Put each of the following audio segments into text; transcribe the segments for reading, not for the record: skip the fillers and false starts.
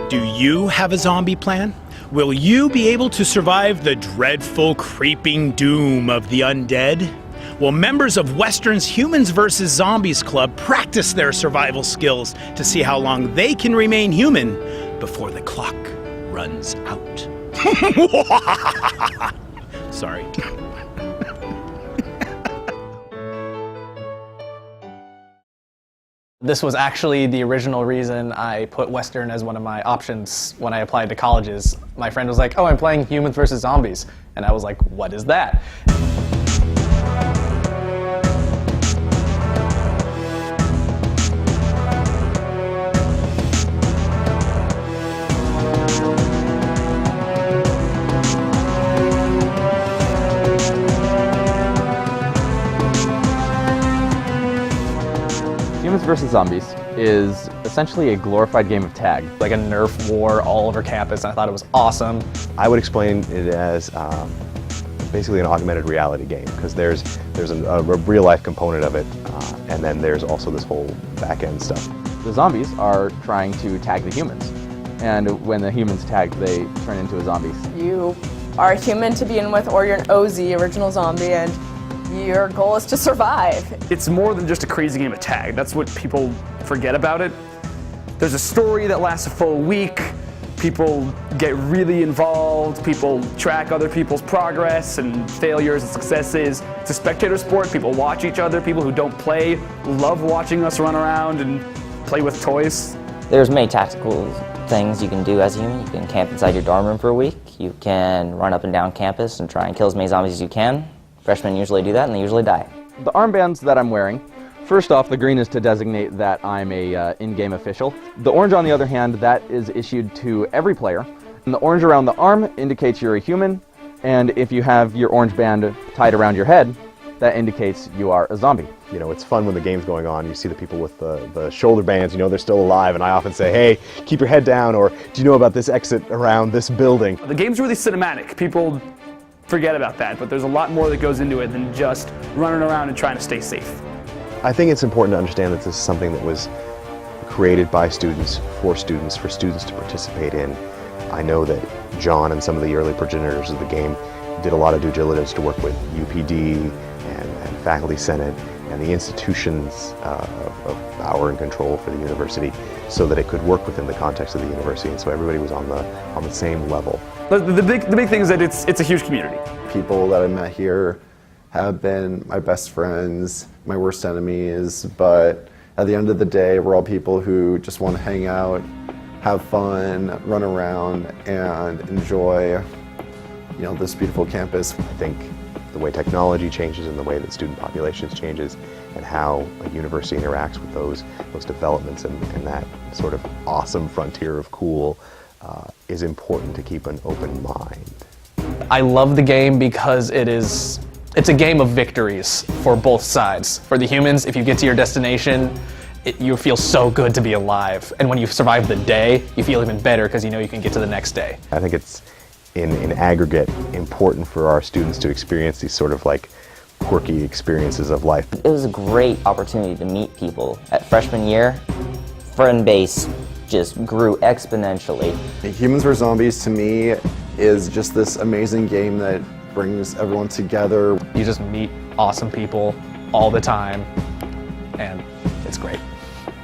Do you have a zombie plan? Will you be able to survive the dreadful, creeping doom of the undead? Will members of Western's Humans vs. Zombies Club practice their survival skills to see how long they can remain human before the clock runs out? Sorry. This was actually the original reason I put Western as one of my options when I applied to colleges. My friend was like, oh, I'm playing Humans vs. Zombies. And I was like, what is that? Humans vs. Zombies is essentially a glorified game of tag. Like a Nerf war all over campus, and I thought it was awesome. I would explain it as basically an augmented reality game, because there's a real life component of it, and then there's also this whole back end stuff. The zombies are trying to tag the humans, and when the humans tag, they turn into a zombie. You are a human to begin with, or you're an OZ, original zombie, and your goal is to survive. It's more than just a crazy game of tag. That's what people forget about it. There's a story that lasts a full week. People get really involved. People track other people's progress and failures and successes. It's a spectator sport. People watch each other. People who don't play love watching us run around and play with toys. There's many tactical things you can do as a human. You can camp inside your dorm room for a week. You can run up and down campus and try and kill as many zombies as you can. Freshmen usually do that, and they usually die. The armbands that I'm wearing, first off, the green is to designate that I'm a in-game official. The orange, on the other hand, that is issued to every player. And the orange around the arm indicates you're a human, and if you have your orange band tied around your head, that indicates you are a zombie. You know, it's fun when the game's going on. You see the people with the shoulder bands, you know they're still alive, and I often say, hey, keep your head down, or do you know about this exit around this building? The game's really cinematic. People forget about that, but there's a lot more that goes into it than just running around and trying to stay safe. I think it's important to understand that this is something that was created by students, for students to participate in. I know that John and some of the early progenitors of the game did a lot of due diligence to work with UPD and Faculty Senate and the institutions of power and control for the university so that it could work within the context of the university, and so everybody was on the same level. The big thing is that it's a huge community. People that I met here have been my best friends, my worst enemies, but at the end of the day, we're all people who just want to hang out, have fun, run around, and enjoy, you know, this beautiful campus. I think the way technology changes and the way that student populations changes and how a university interacts with those developments and that sort of awesome frontier of cool is important to keep an open mind. I love the game because it's a game of victories for both sides. For the humans, if you get to your destination, you feel so good to be alive. And when you survive the day, you feel even better because you know you can get to the next day. I think it's in aggregate important for our students to experience these sort of like quirky experiences of life. It was a great opportunity to meet people. At freshman year, friend base just grew exponentially. Humans vs. Zombies to me is just this amazing game that brings everyone together. You just meet awesome people all the time, and it's great.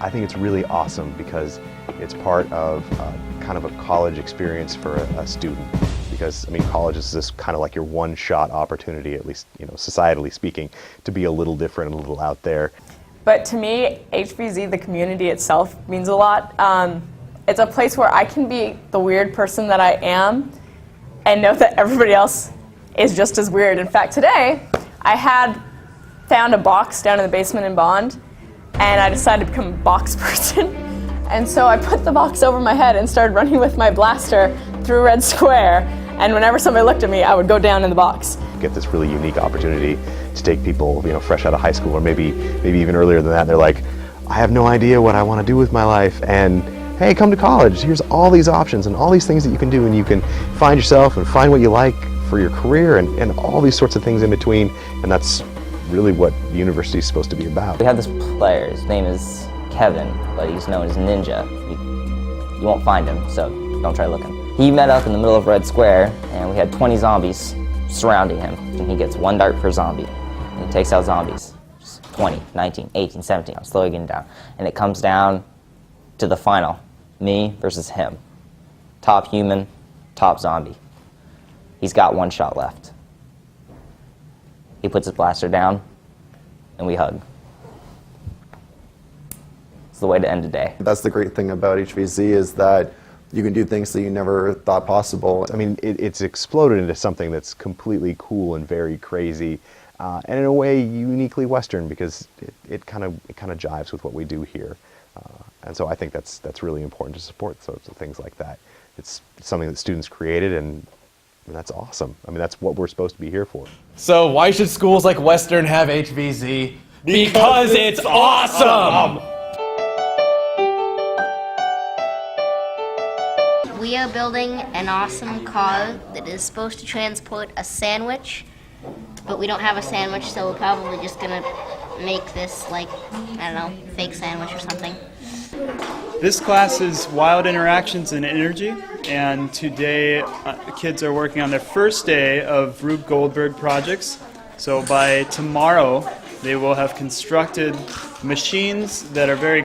I think it's really awesome because it's part of kind of a college experience for a student. Because, I mean, college is this kind of like your one-shot opportunity, at least, you know, societally speaking, to be a little different, a little out there. But to me, HVZ, the community itself, means a lot. It's a place where I can be the weird person that I am and know that everybody else is just as weird. In fact, today, I had found a box down in the basement in Bond, and I decided to become a box person. And so I put the box over my head and started running with my blaster through Red Square. And whenever somebody looked at me, I would go down in the box. Get this really unique opportunity to take people, you know, fresh out of high school, or maybe even earlier than that. They're like, I have no idea what I want to do with my life, and hey, come to college. Here's all these options and all these things that you can do, and you can find yourself and find what you like for your career and all these sorts of things in between. And that's really what the university is supposed to be about. We have this player, his name is Kevin, but he's known as Ninja. You You won't find him, so don't try looking. He met up in the middle of Red Square, and we had 20 zombies surrounding him, and he gets 1 dart per zombie, and he takes out zombies. 20, 19, 18, 17, I'm slowly getting down. And it comes down to the final, me versus him. Top human, top zombie. He's got 1 shot left. He puts his blaster down, and we hug. It's the way to end a day. That's the great thing about HVZ is that you can do things that you never thought possible. I mean, it's exploded into something that's completely cool and very crazy, and in a way uniquely Western because it kind of jives with what we do here, and so I think that's really important to support sorts of things like that. It's something that students created, and that's awesome. I mean, that's what we're supposed to be here for. So why should schools like Western have HVZ? Because it's awesome! We are building an awesome car that is supposed to transport a sandwich, but we don't have a sandwich, so we're probably just gonna make this, like, I don't know, fake sandwich or something. This class is Wild Interactions and Energy, and today kids are working on their first day of Rube Goldberg projects. So by tomorrow, they will have constructed machines that are very